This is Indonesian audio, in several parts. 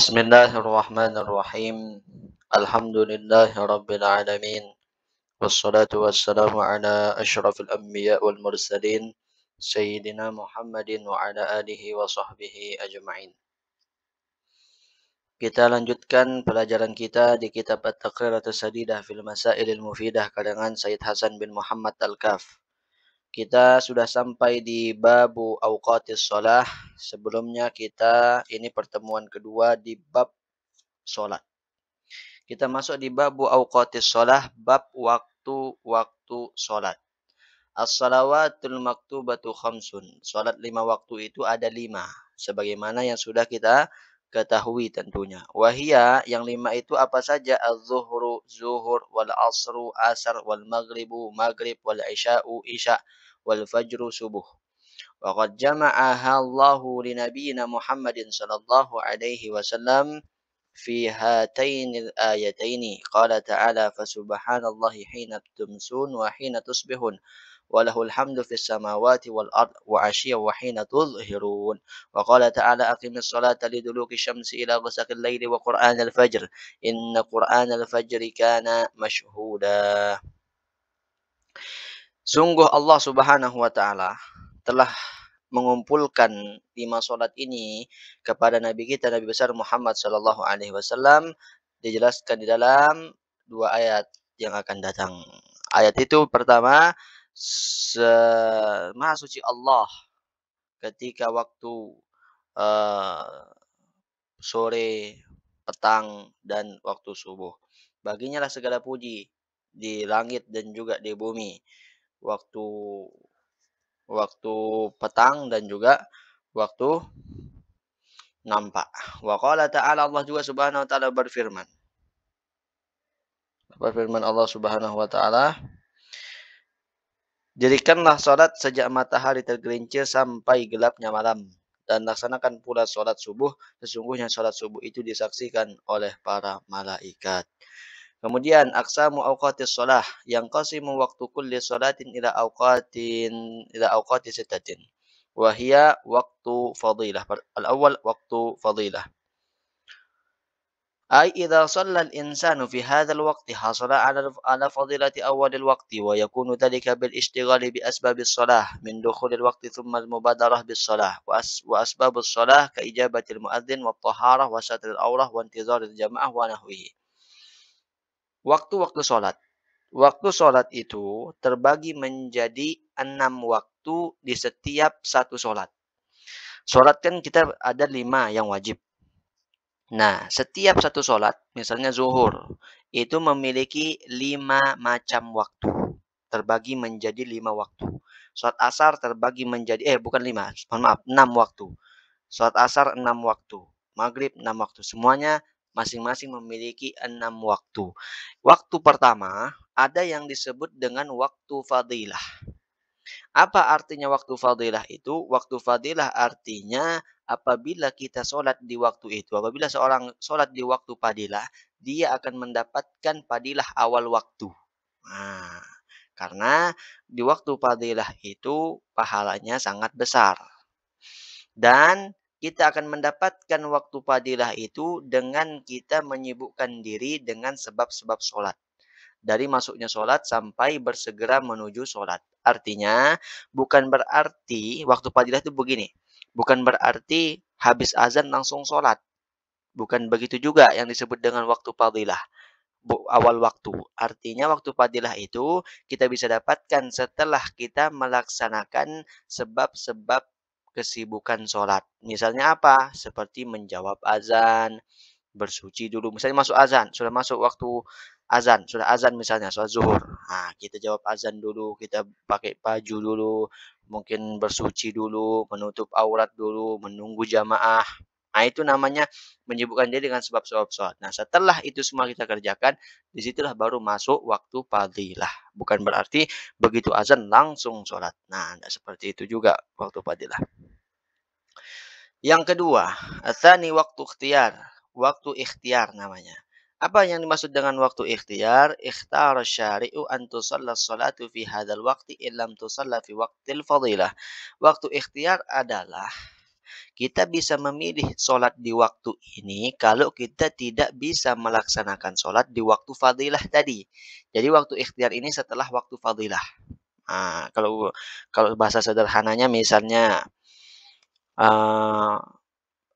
Bismillahirrahmanirrahim. Alhamdulillahirabbil alamin. Wassalatu wassalamu ala asyrafil anbiya wal mursalin sayyidina Muhammadin wa ala alihi wa sahbihi ajma'in. Kita lanjutkan pelajaran kita di kitab At-Taqriratus Sadidah fil Masailil Mufidah karangan Sayyid Hasan bin Muhammad Al-Kaf. Kita sudah sampai di babu auqatis shalah. Sebelumnya ini pertemuan kedua di bab salat. Kita masuk di babu auqatis shalah, bab waktu-waktu salat. As-salawatul maktubatu khamsun. Salat 5 waktu itu ada 5. Sebagaimana yang sudah kita ketahui tentunya. Wahia yang 5 itu apa saja? Az-zuhru, zuhur, wal asru, asar, wal maghribu, maghrib, wal isya'u, isya, wal fajru, subuh. Wa qad jama'aha Allahu li nabiyyina Muhammadin sallallahu alaihi wasallam في هاتين الآيتين قال تعالى فسبحان الله حين تمسون وحين تصبحون وله الحمد في السماوات والأرض وعشيا وحين تظهرون وقال تعالى أقم الصلاة لدلوك الشمس إلى غسق الليل وقرآن الفجر إن قرآن الفجر كان مشهودا. Sungguh Allah Subhanahu wa taala telah mengumpulkan 5 salat ini kepada Nabi kita Nabi besar Muhammad sallallahu alaihi wasallam, dijelaskan di dalam 2 ayat yang akan datang. Ayat itu pertama, Maha suci Allah ketika waktu sore, petang, dan waktu subuh. Baginya lah segala puji di langit dan juga di bumi. Waktu petang dan juga waktu nampak. Wa qala ta'ala, Allah juga Subhanahu wa taala berfirman. Berfirman Allah Subhanahu wa taala, "Dirikanlah salat sejak matahari tergelincir sampai gelapnya malam, dan laksanakan pula salat subuh, sesungguhnya salat subuh itu disaksikan oleh para malaikat." Kemudian aqsamu awqatis shalah, yang qasimu waqtu kulli shalatin ila awqati sittatin. Wa hiya waqtu fadilah. Al-awwal waqtu fadilah. Ay idza shalla al-insanu fi hadzal waqti hasala ala fadilati awwal al-waqti wa yakunu dhalika bil ishtighali bi asbabis shalah min dukhul al-waqti thumma al-mubadarah bis shalah wa asbabus shalah ka ijabatil muadzin wa taharah wa satril awrah wa intizaril jamaah wa nahwihi. Waktu-waktu sholat. Waktu sholat itu terbagi menjadi 6 waktu di setiap satu sholat. Sholat kan kita ada 5 yang wajib. Nah, setiap satu sholat, misalnya zuhur, itu memiliki 5 macam waktu. Terbagi menjadi 5 waktu. Sholat asar terbagi menjadi, bukan 5, mohon maaf, 6 waktu. Sholat asar 6 waktu. Maghrib 6 waktu. Semuanya masing-masing memiliki 6 waktu. Waktu pertama ada yang disebut dengan waktu fadilah. Apa artinya waktu fadilah itu? Waktu fadilah artinya apabila kita sholat di waktu itu, apabila seorang sholat di waktu fadilah, dia akan mendapatkan fadilah awal waktu. Nah, karena di waktu fadilah itu pahalanya sangat besar. Dan kita akan mendapatkan waktu fadilah itu dengan kita menyibukkan diri dengan sebab-sebab sholat. Dari masuknya sholat sampai bersegera menuju sholat. Artinya, bukan berarti waktu fadilah itu begini. Bukan berarti habis azan langsung sholat. Bukan begitu juga yang disebut dengan waktu fadilah. Awal waktu. Artinya waktu fadilah itu kita bisa dapatkan setelah kita melaksanakan sebab-sebab kesibukan sholat. Misalnya apa? Seperti menjawab azan, bersuci dulu. Misalnya masuk azan, sudah masuk waktu azan, sudah azan misalnya, sholat zuhur. Nah, kita jawab azan dulu, kita pakai baju dulu, mungkin bersuci dulu, menutup aurat dulu, menunggu jamaah. Nah, itu namanya menyibukkan diri dengan sebab-sebab sholat. Nah, setelah itu semua kita kerjakan, disitulah baru masuk waktu fadilah. Bukan berarti begitu azan langsung sholat. Nah, tidak seperti itu juga waktu fadilah. Yang kedua, tsani waktu ikhtiar. Waktu ikhtiar namanya. Apa yang dimaksud dengan waktu ikhtiar? Ikhtara syari'u an tusalla sholatu fi hadzal waqti illam tusalla fi waqtil fadilah. Waktu ikhtiar adalah Kita bisa memilih sholat di waktu ini kalau kita tidak bisa melaksanakan sholat di waktu fadilah tadi. Jadi waktu ikhtiar ini setelah waktu fadilah. Kalau kalau bahasa sederhananya misalnya uh,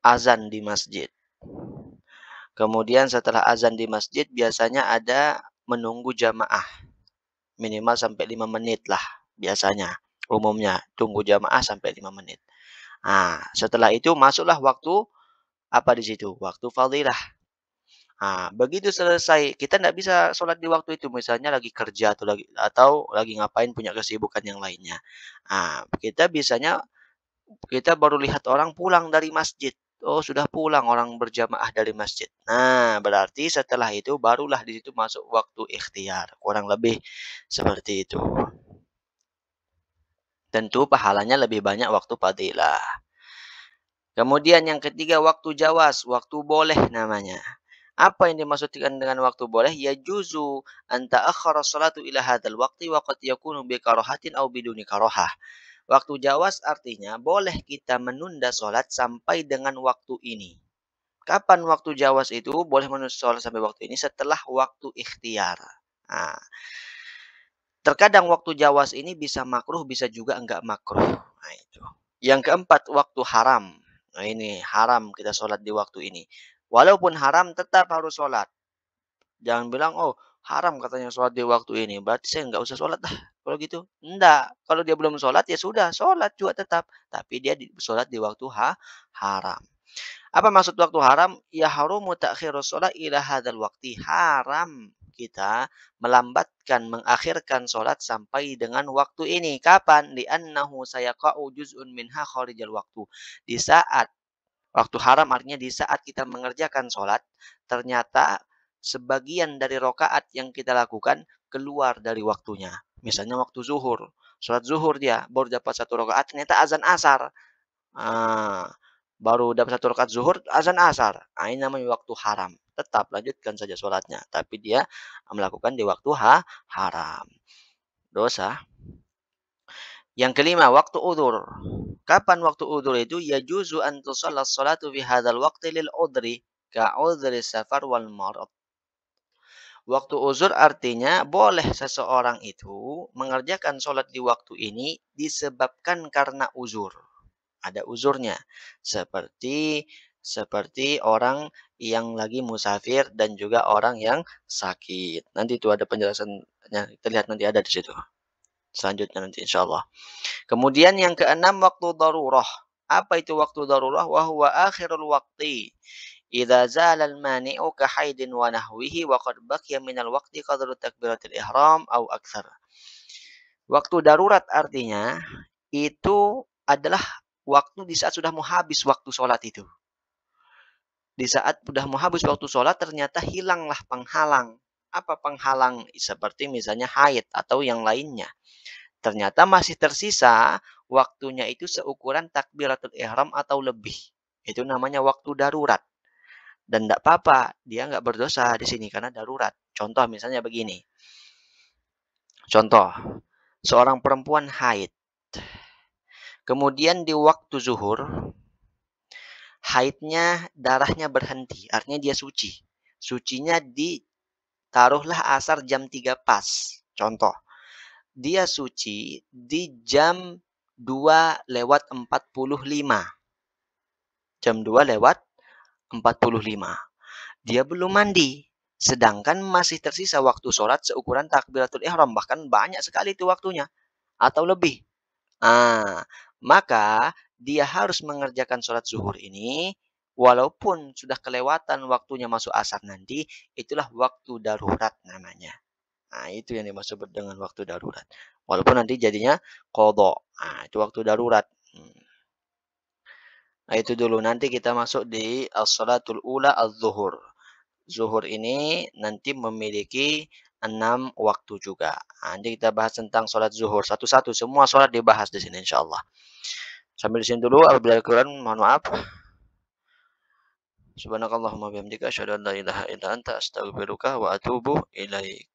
azan di masjid. Kemudian setelah azan di masjid biasanya ada menunggu jamaah. Minimal sampai 5 menit lah biasanya. Umumnya tunggu jamaah sampai 5 menit. Setelah itu masuklah waktu apa di situ? Waktu fadilah. Begitu selesai, kita tidak bisa sholat di waktu itu, misalnya lagi kerja atau lagi ngapain punya kesibukan yang lainnya. Kita baru lihat orang pulang dari masjid. Oh, sudah pulang orang berjamaah dari masjid. Nah, berarti setelah itu barulah di situ masuk waktu ikhtiar. Kurang lebih seperti itu. Tentu pahalanya lebih banyak waktu fadilah. Kemudian yang ketiga waktu jawas, waktu boleh namanya. Apa yang dimaksudkan dengan waktu boleh? Ya juzu anta akhara salatu ila hadzal waqti wa qad yakunu bi karahatin aw biduni karahah. Waktu jawas artinya boleh kita menunda sholat sampai dengan waktu ini. Kapan waktu jawas itu? Boleh menunda sholat sampai waktu ini setelah waktu ikhtiar. Nah, terkadang waktu jawas ini bisa makruh, bisa juga enggak makruh. Nah, itu. Yang keempat, waktu haram. Nah, ini haram kita sholat di waktu ini. Walaupun haram, tetap harus sholat. Jangan bilang, oh haram katanya sholat di waktu ini. Berarti saya nggak usah sholat dah. Kalau gitu. Enggak. Kalau dia belum sholat, ya sudah. Sholat juga tetap. Tapi dia sholat di waktu haram. Apa maksud waktu haram? Ya harumu ta'khirus sholat ila hadzal waqti. Haram kita melambatkan, mengakhirkan sholat sampai dengan waktu ini. Kapan? Li'annahu sayaqa'u juz'un minha kharijal waktu. Di saat, waktu haram artinya di saat kita mengerjakan sholat, ternyata sebagian dari rokaat yang kita lakukan keluar dari waktunya. Misalnya waktu zuhur. Sholat zuhur dia, baru dapat 1 rokaat, ternyata azan asar. Baru dapat 1 rakaat zuhur, azan asar. Ini namanya waktu haram. Tetap lanjutkan saja sholatnya. Tapi dia melakukan di waktu haram. Dosa. Yang kelima, waktu udzur. Kapan waktu udzur itu? Ya juzu an tusallas salatu fi hadzal waqti lil udri ka udri safar wal marad. Waktu uzur artinya boleh seseorang itu mengerjakan sholat di waktu ini disebabkan karena uzur. Ada uzurnya. Seperti orang yang lagi musafir dan juga orang yang sakit. Nanti itu ada penjelasannya. Kita lihat nanti ada di situ. Selanjutnya nanti insya Allah. Kemudian yang keenam waktu darurah. Apa itu waktu darurah? Wahuwa akhirul waqti. Idza zala al-mani'u ka haidin wa nahwihi wa qad baqiya minal waqti qadru takbiratil ihram au aktsar. Waktu darurat artinya itu adalah waktu di saat sudah mau habis waktu sholat itu. Di saat sudah mau habis waktu sholat ternyata hilanglah penghalang. Apa penghalang? Seperti misalnya haid atau yang lainnya. Ternyata masih tersisa waktunya itu seukuran takbiratul ihram atau lebih. Itu namanya waktu darurat. Dan tidak apa-apa, dia nggak berdosa di sini karena darurat. Contoh misalnya begini. Contoh, seorang perempuan haid. Kemudian di waktu zuhur, haidnya darahnya berhenti, artinya dia suci. Sucinya ditaruhlah asar jam 3 pas. Contoh, dia suci di jam 2 lewat 45. Jam 2 lewat 45. Dia belum mandi. Sedangkan masih tersisa waktu sholat seukuran takbiratul ihram. Bahkan banyak sekali itu waktunya. Atau lebih. Maka dia harus mengerjakan sholat zuhur ini. Walaupun sudah kelewatan waktunya masuk asar nanti. Itulah waktu darurat namanya. Itu yang dimaksud dengan waktu darurat. Walaupun nanti jadinya qadha. Itu waktu darurat. Itu dulu. Nanti kita masuk di as-salatul ula az-zuhur. Zuhur ini nanti memiliki 6 waktu juga. Nanti kita bahas tentang sholat zuhur. Satu-satu. Semua sholat dibahas di sini insyaAllah. Sambil di sini dulu. Apabila kurang, mohon maaf. Subhanakallahumma bihamdika. Asyhadu an la ilaha illa anta astaghfiruka wa atubu ilaik.